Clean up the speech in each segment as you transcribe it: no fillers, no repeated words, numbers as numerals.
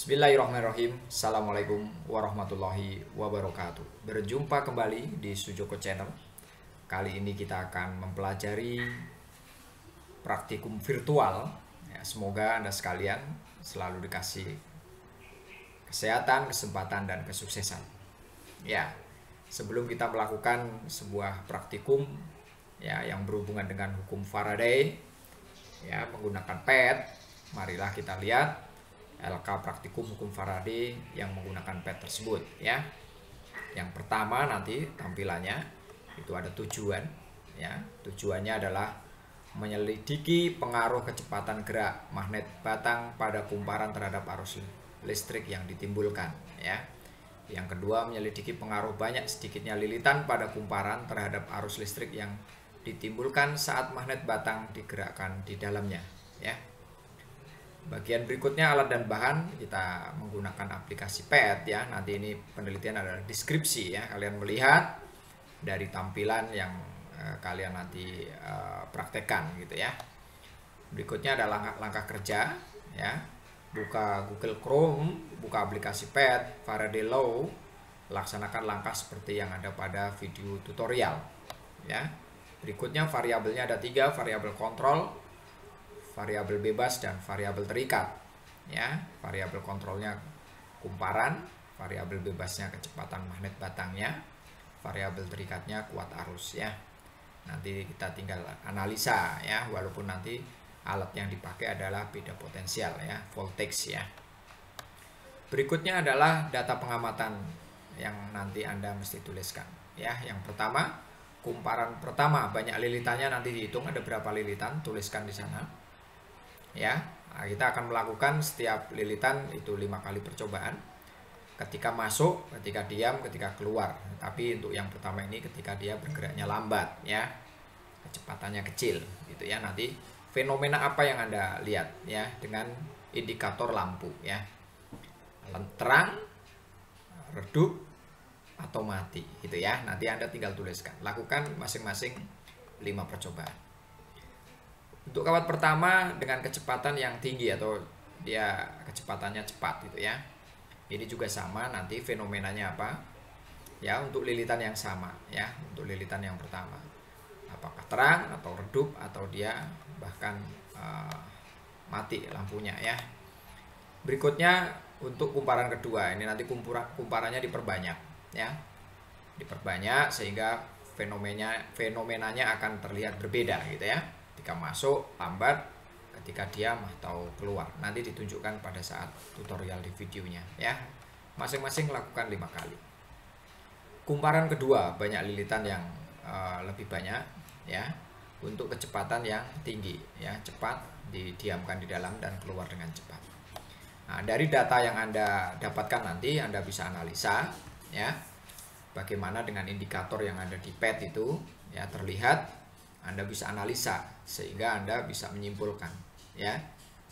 Bismillahirrahmanirrahim. Assalamualaikum warahmatullahi wabarakatuh. Berjumpa kembali di Sujoko Channel. Kali ini kita akan mempelajari praktikum virtual. Ya, semoga Anda sekalian selalu dikasih kesehatan, kesempatan, dan kesuksesan. Ya, sebelum kita melakukan sebuah praktikum ya yang berhubungan dengan hukum Faraday, ya menggunakan pet, marilah kita lihat LK praktikum hukum Faraday yang menggunakan pet tersebut ya. Yang pertama nanti tampilannya itu ada tujuan ya. Tujuannya adalah menyelidiki pengaruh kecepatan gerak magnet batang pada kumparan terhadap arus listrik yang ditimbulkan ya. Yang kedua, menyelidiki pengaruh banyak sedikitnya lilitan pada kumparan terhadap arus listrik yang ditimbulkan saat magnet batang digerakkan di dalamnya ya. Bagian berikutnya alat dan bahan, kita menggunakan aplikasi PET ya. Nanti ini penelitian adalah deskripsi ya. Kalian melihat dari tampilan yang kalian nanti praktekkan gitu ya. Berikutnya ada langkah kerja ya. Buka Google Chrome, buka aplikasi PET, Faraday Law, laksanakan langkah seperti yang ada pada video tutorial ya. Berikutnya variabelnya ada 3, variabel kontrol, variabel bebas, dan variabel terikat ya. Variabel kontrolnya kumparan, variabel bebasnya kecepatan magnet batangnya, variabel terikatnya kuat arus ya. Nanti kita tinggal analisa ya, walaupun nanti alat yang dipakai adalah beda potensial ya, voltage ya. Berikutnya adalah data pengamatan yang nanti Anda mesti tuliskan ya. Yang pertama, kumparan pertama banyak lilitannya, nanti dihitung ada berapa lilitan, tuliskan di sana ya. Nah, kita akan melakukan setiap lilitan itu 5 kali percobaan, ketika masuk, ketika diam, ketika keluar. Tapi untuk yang pertama ini ketika dia bergeraknya lambat ya, kecepatannya kecil gitu ya. Nanti fenomena apa yang Anda lihat ya dengan indikator lampu ya, terang, redup, atau mati gitu ya. Nanti Anda tinggal tuliskan, lakukan masing-masing 5 percobaan. Untuk kawat pertama dengan kecepatan yang tinggi atau dia kecepatannya cepat gitu ya. Ini juga sama, nanti fenomenanya apa ya untuk lilitan yang sama ya. Untuk lilitan yang pertama apakah terang atau redup atau dia bahkan mati lampunya ya. Berikutnya untuk kumparan kedua, ini nanti kumparannya diperbanyak ya. Diperbanyak sehingga fenomenanya akan terlihat berbeda gitu ya. Ketika masuk lambat, ketika diam atau keluar. Nanti ditunjukkan pada saat tutorial di videonya ya. Masing-masing lakukan 5 kali. Kumparan kedua banyak lilitan yang lebih banyak ya. Untuk kecepatan yang tinggi ya, cepat, didiamkan di dalam dan keluar dengan cepat. Nah, dari data yang Anda dapatkan nanti Anda bisa analisa ya. Bagaimana dengan indikator yang ada di PET itu ya, terlihat. Anda bisa analisa sehingga Anda bisa menyimpulkan ya,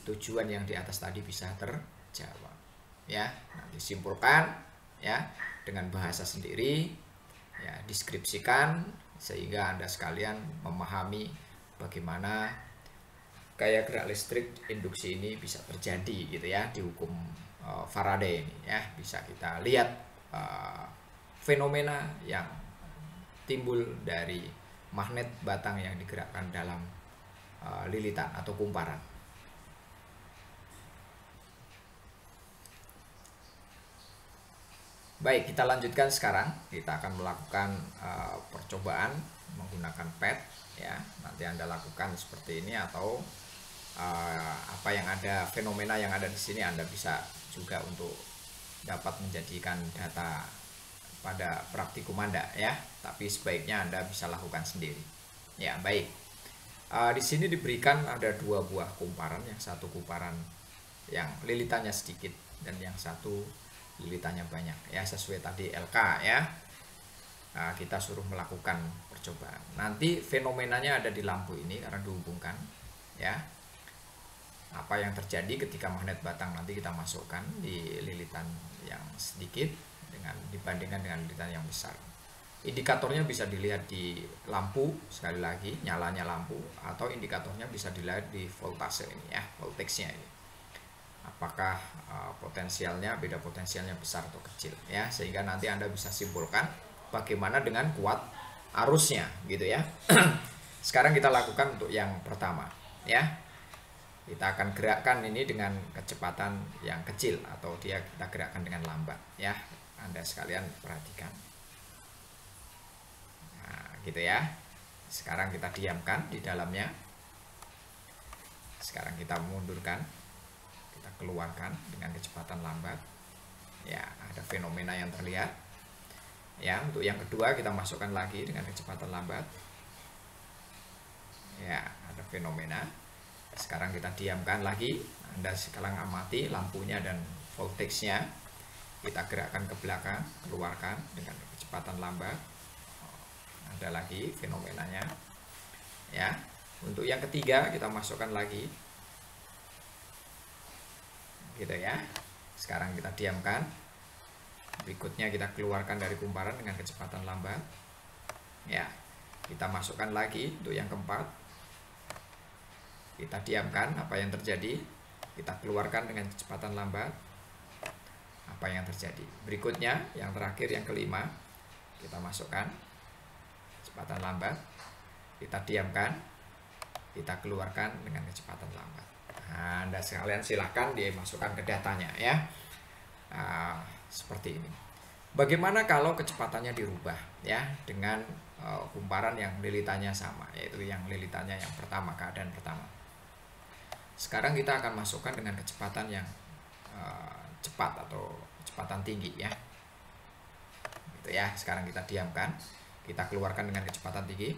tujuan yang di atas tadi bisa terjawab ya. Nanti simpulkan ya dengan bahasa sendiri ya, deskripsikan sehingga Anda sekalian memahami bagaimana gaya gerak listrik induksi ini bisa terjadi gitu ya di hukum Faraday ini ya. Bisa kita lihat fenomena yang timbul dari magnet batang yang digerakkan dalam lilitan atau kumparan. Baik, kita lanjutkan sekarang. Kita akan melakukan percobaan menggunakan PET ya. Nanti Anda lakukan seperti ini atau apa yang ada, fenomena yang ada di sini Anda bisa juga untuk dapat menjadikan data pada praktikum Anda ya. Tapi sebaiknya Anda bisa lakukan sendiri ya. Baik, di sini diberikan ada 2 buah kumparan, yang satu kumparan yang lilitannya sedikit dan yang satu lilitannya banyak ya, sesuai tadi LK ya. Nah, kita suruh melakukan percobaan. Nanti fenomenanya ada di lampu ini karena dihubungkan ya. Apa yang terjadi ketika magnet batang nanti kita masukkan di lilitan yang sedikit dengan dibandingkan dengan lilitan yang besar. Indikatornya bisa dilihat di lampu, sekali lagi nyalanya lampu, atau indikatornya bisa dilihat di voltase ini ya, voltage-nya ini. apakah potensialnya beda, potensialnya besar atau kecil ya, sehingga nanti Anda bisa simpulkan bagaimana dengan kuat arusnya gitu ya. Sekarang kita lakukan untuk yang pertama ya. Kita akan gerakkan ini dengan kecepatan yang kecil atau kita gerakkan dengan lambat ya. Anda sekalian perhatikan. Nah, gitu ya. Sekarang kita diamkan di dalamnya. Sekarang kita mundurkan, kita keluarkan dengan kecepatan lambat. Ya, ada fenomena yang terlihat. Ya, untuk yang kedua kita masukkan lagi dengan kecepatan lambat. Ya, ada fenomena. Sekarang kita diamkan lagi. Anda sekarang amati lampunya dan voltage-nya. Kita gerakkan ke belakang, keluarkan dengan kecepatan lambat. Ada lagi fenomenanya ya. Untuk yang ketiga kita masukkan lagi gitu ya. Sekarang kita diamkan, berikutnya kita keluarkan dari kumparan dengan kecepatan lambat ya. Kita masukkan lagi untuk yang keempat, kita diamkan. Apa yang terjadi? Kita keluarkan dengan kecepatan lambat. Apa yang terjadi? Berikutnya yang terakhir, yang kelima, kita masukkan kecepatan lambat, kita diamkan, kita keluarkan dengan kecepatan lambat. Nah, Anda sekalian silahkan dimasukkan ke datanya ya. Seperti ini. Bagaimana kalau kecepatannya dirubah ya dengan kumparan yang lilitannya sama, yaitu yang lilitannya yang pertama, keadaan pertama. Sekarang kita akan masukkan dengan kecepatan yang cepat atau kecepatan tinggi ya. Gitu ya. Sekarang kita diamkan, kita keluarkan dengan kecepatan tinggi.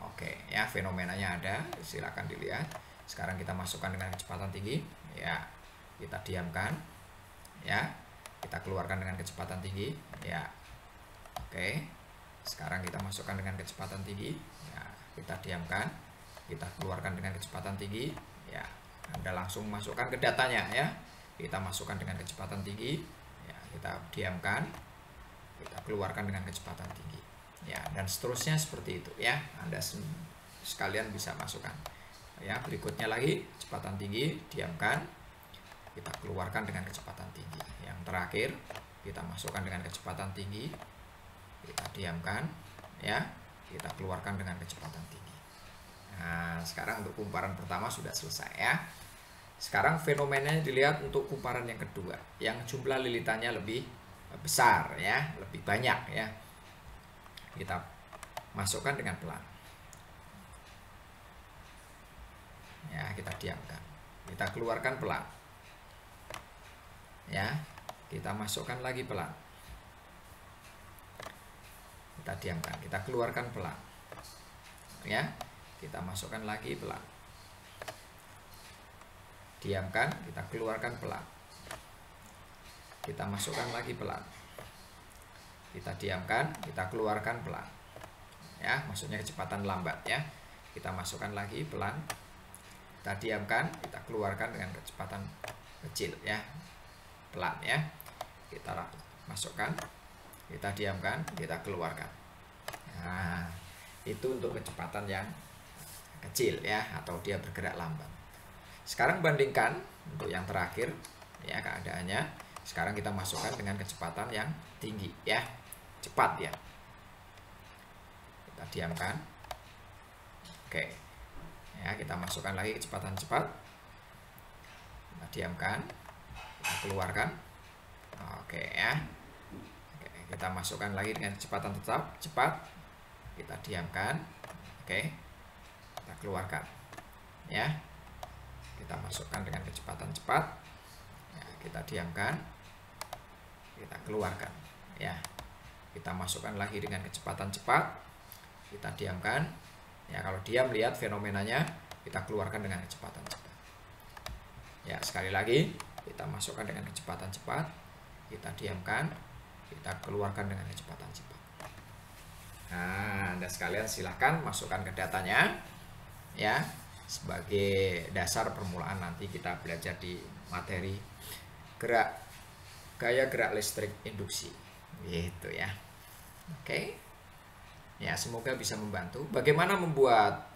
Oke ya, fenomenanya ada, silakan dilihat. Sekarang kita masukkan dengan kecepatan tinggi ya. Kita diamkan ya. Kita keluarkan dengan kecepatan tinggi ya. Oke. Sekarang kita masukkan dengan kecepatan tinggi ya. Kita diamkan, kita keluarkan dengan kecepatan tinggi ya. Anda langsung masukkan ke datanya ya. Kita masukkan dengan kecepatan tinggi ya. Kita diamkan, kita keluarkan dengan kecepatan tinggi ya, dan seterusnya seperti itu ya. Anda sekalian bisa masukkan ya. Berikutnya lagi kecepatan tinggi, diamkan, kita keluarkan dengan kecepatan tinggi. Yang terakhir kita masukkan dengan kecepatan tinggi, kita diamkan ya, kita keluarkan dengan kecepatan tinggi. Nah, sekarang untuk kumparan pertama sudah selesai ya. Sekarang fenomenanya dilihat untuk kumparan yang kedua, yang jumlah lilitannya lebih besar ya, lebih banyak ya. Kita masukkan dengan pelan ya. Kita diamkan, kita keluarkan pelan ya. Kita masukkan lagi pelan, kita diamkan, kita keluarkan pelan ya. Kita masukkan lagi pelan, diamkan, kita keluarkan pelan, kita masukkan lagi pelan, kita diamkan, kita keluarkan pelan ya, maksudnya kecepatan lambat ya. Kita masukkan lagi pelan, kita diamkan, kita keluarkan dengan kecepatan kecil ya, pelan ya. Kita masukkan, kita diamkan, kita keluarkan. Nah, itu untuk kecepatan yang kecil ya, atau dia bergerak lambat. Sekarang bandingkan untuk yang terakhir ya, keadaannya. Sekarang kita masukkan dengan kecepatan yang tinggi ya, cepat ya. Kita diamkan. Oke ya, kita masukkan lagi kecepatan cepat, kita diamkan, kita keluarkan. Oke ya. Oke, kita masukkan lagi dengan kecepatan tetap cepat, kita diamkan. Oke, kita keluarkan ya. Kita masukkan dengan kecepatan cepat ya, kita diamkan, kita keluarkan ya. Kita masukkan lagi dengan kecepatan cepat, kita diamkan ya. Kalau diam, lihat fenomenanya, kita keluarkan dengan kecepatan cepat ya. Sekali lagi, kita masukkan dengan kecepatan cepat, kita diamkan, kita keluarkan dengan kecepatan cepat. Nah, Anda sekalian silahkan masukkan ke datanya ya, sebagai dasar permulaan nanti kita belajar di materi gaya gerak listrik induksi gitu ya. Oke ya, semoga bisa membantu. Bagaimana membuat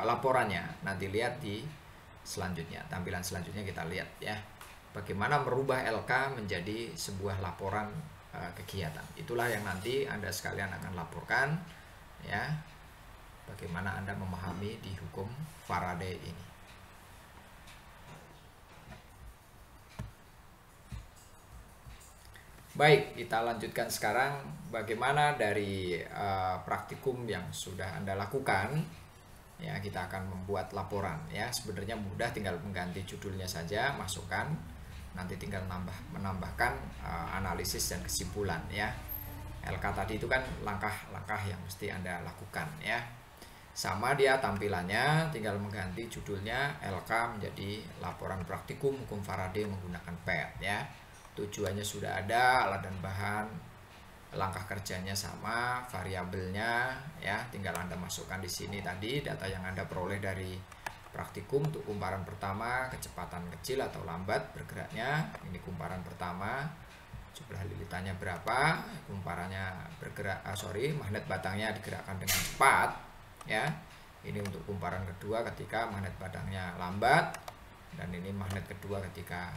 laporannya nanti lihat di selanjutnya, tampilan selanjutnya kita lihat ya. bagaimana merubah LK menjadi sebuah laporan kegiatan. Itulah yang nanti Anda sekalian akan laporkan, ya, bagaimana Anda memahami di hukum Faraday ini. Baik, kita lanjutkan sekarang bagaimana dari praktikum yang sudah Anda lakukan. Ya, kita akan membuat laporan, ya. Sebenarnya mudah, tinggal mengganti judulnya saja, masukkan, nanti tinggal menambahkan analisis dan kesimpulan, ya. LK tadi itu kan langkah-langkah yang mesti Anda lakukan, ya. Sama dia tampilannya, tinggal mengganti judulnya LK menjadi laporan praktikum hukum Faraday menggunakan PET, ya. Tujuannya sudah ada, alat dan bahan, langkah kerjanya sama, variabelnya, ya, tinggal Anda masukkan di sini tadi data yang Anda peroleh dari praktikum. Untuk kumparan pertama, kecepatan kecil atau lambat bergeraknya, ini kumparan pertama, jumlah lilitannya berapa, kumparannya bergerak, magnet batangnya digerakkan dengan cepat, ya. Ini untuk kumparan kedua ketika magnet batangnya lambat, dan ini magnet kedua ketika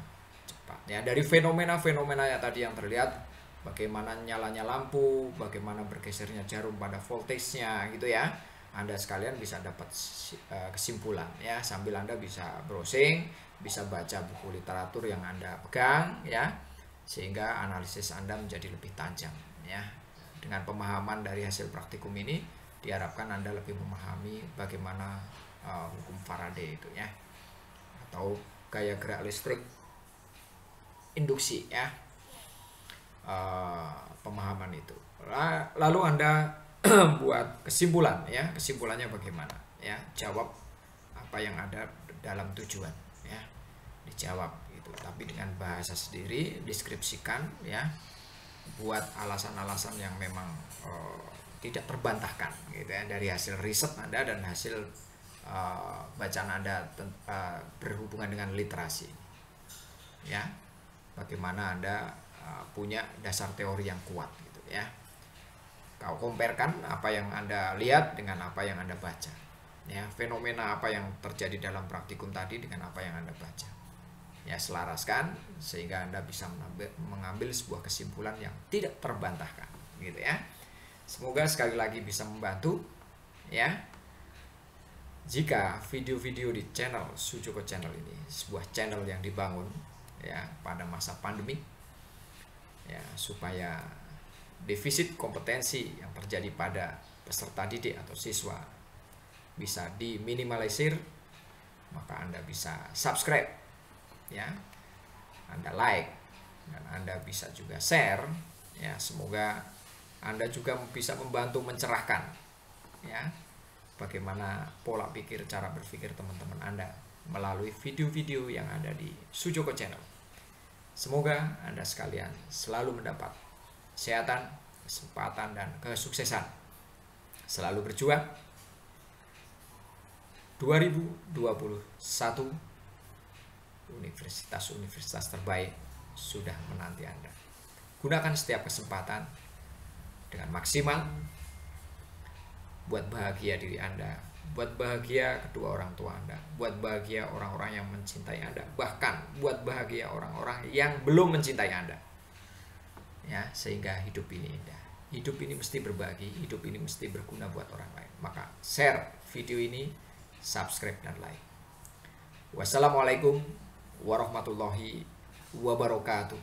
cepat, ya. Dari fenomena-fenomena yang tadi yang terlihat, bagaimana nyalanya lampu, bagaimana bergesernya jarum pada voltage-nya, gitu, ya. Anda sekalian bisa dapat kesimpulan, ya, sambil Anda bisa browsing, bisa baca buku literatur yang Anda pegang, ya, sehingga analisis Anda menjadi lebih tajam, ya. Dengan pemahaman dari hasil praktikum ini, diharapkan Anda lebih memahami bagaimana hukum Faraday itu, ya, atau gaya gerak listrik induksi, ya. Pemahaman itu. Lalu Anda buat kesimpulan, ya. Kesimpulannya bagaimana, ya? Jawab apa yang ada dalam tujuan, ya. Dijawab gitu. Tapi dengan bahasa sendiri, deskripsikan, ya. Buat alasan-alasan yang memang tidak terbantahkan, gitu, ya, dari hasil riset Anda dan hasil bacaan Anda berhubungan dengan literasi, ya. Bagaimana Anda punya dasar teori yang kuat, gitu, ya. Kau comparekan apa yang Anda lihat dengan apa yang Anda baca, ya. Fenomena apa yang terjadi dalam praktikum tadi dengan apa yang Anda baca, ya. Selaraskan sehingga Anda bisa mengambil sebuah kesimpulan yang tidak terbantahkan, gitu, ya. Semoga sekali lagi bisa membantu, ya. Jika video-video di channel Sujoko Channel ini sebuah channel yang dibangun, ya, pada masa pandemi, ya, supaya defisit kompetensi yang terjadi pada peserta didik atau siswa bisa diminimalisir, maka Anda bisa subscribe, ya, Anda like, dan Anda bisa juga share, ya. Semoga Anda juga bisa membantu mencerahkan, ya, bagaimana pola pikir, cara berpikir teman-teman Anda melalui video-video yang ada di Sujoko Channel. Semoga Anda sekalian selalu mendapat kesehatan, kesempatan, dan kesuksesan. Selalu berjuang. 2021 universitas-universitas terbaik sudah menanti Anda. Gunakan setiap kesempatan dengan maksimal buat bahagia diri Anda, buat bahagia kedua orang tua Anda, buat bahagia orang-orang yang mencintai Anda, bahkan buat bahagia orang-orang yang belum mencintai Anda, ya, sehingga hidup ini indah. Hidup ini mesti berbagi, hidup ini mesti berguna buat orang lain. Maka share video ini, subscribe, dan like. Wassalamualaikum warahmatullahi wabarakatuh.